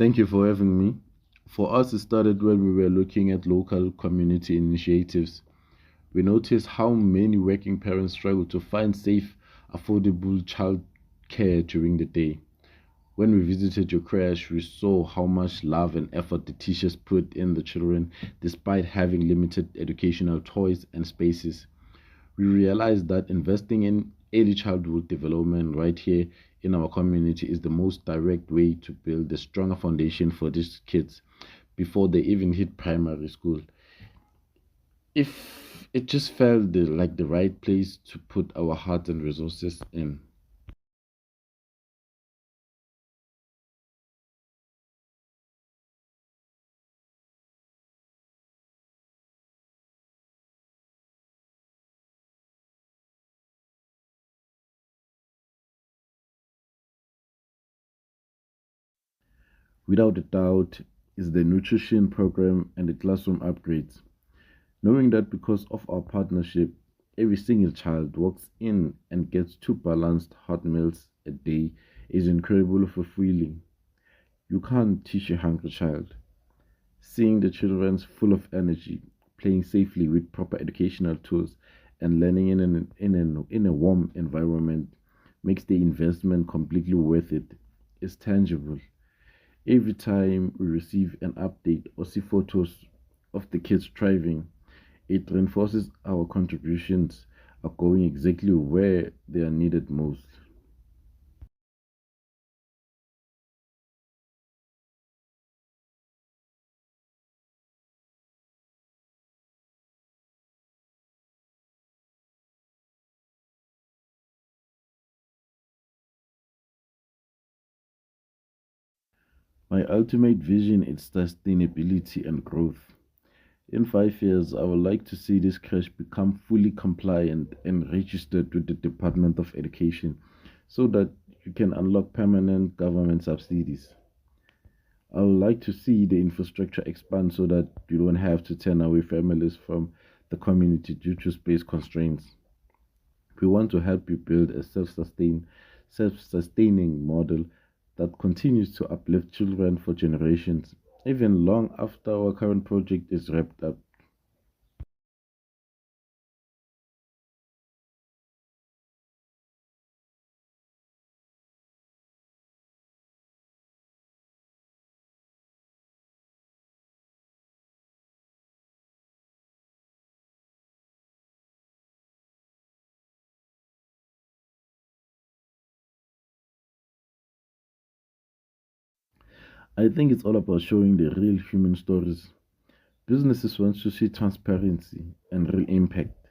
Thank you for having me. For us, it started when we were looking at local community initiatives. We noticed how many working parents struggle to find safe, affordable child care during the day. When we visited your crash, we saw how much love and effort the teachers put in the children despite having limited educational toys and spaces. We realized that investing in early childhood development right here in our community is the most direct way to build a stronger foundation for these kids before they even hit primary school. If it just felt like the right place to put our hearts and resources in. Without a doubt, is the nutrition program and the classroom upgrades. Knowing that because of our partnership, every single child walks in and gets two balanced hot meals a day is incredibly fulfilling. You can't teach a hungry child. Seeing the children full of energy, playing safely with proper educational tools, and learning in a warm environment makes the investment completely worth it. It's tangible. Every time we receive an update or see photos of the kids thriving, it reinforces our contributions are going exactly where they are needed most. My ultimate vision is sustainability and growth. In 5 years, I would like to see this crash become fully compliant and registered with the Department of Education so that you can unlock permanent government subsidies. I would like to see the infrastructure expand so that you don't have to turn away families from the community due to space constraints. We want to help you build a self-sustaining model that continues to uplift children for generations, even long after our current project is wrapped up. I think it's all about showing the real human stories. Businesses want to see transparency and real impact.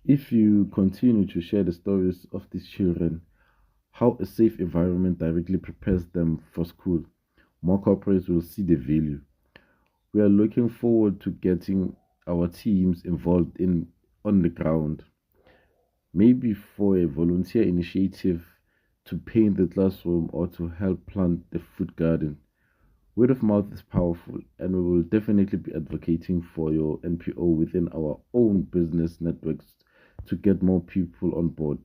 If you continue to share the stories of these children, how a safe environment directly prepares them for school, more corporates will see the value. We are looking forward to getting our teams involved in on the ground, maybe for a volunteer initiative to paint the classroom or to help plant the food garden. Word of mouth is powerful, and we will definitely be advocating for your NPO within our own business networks to get more people on board.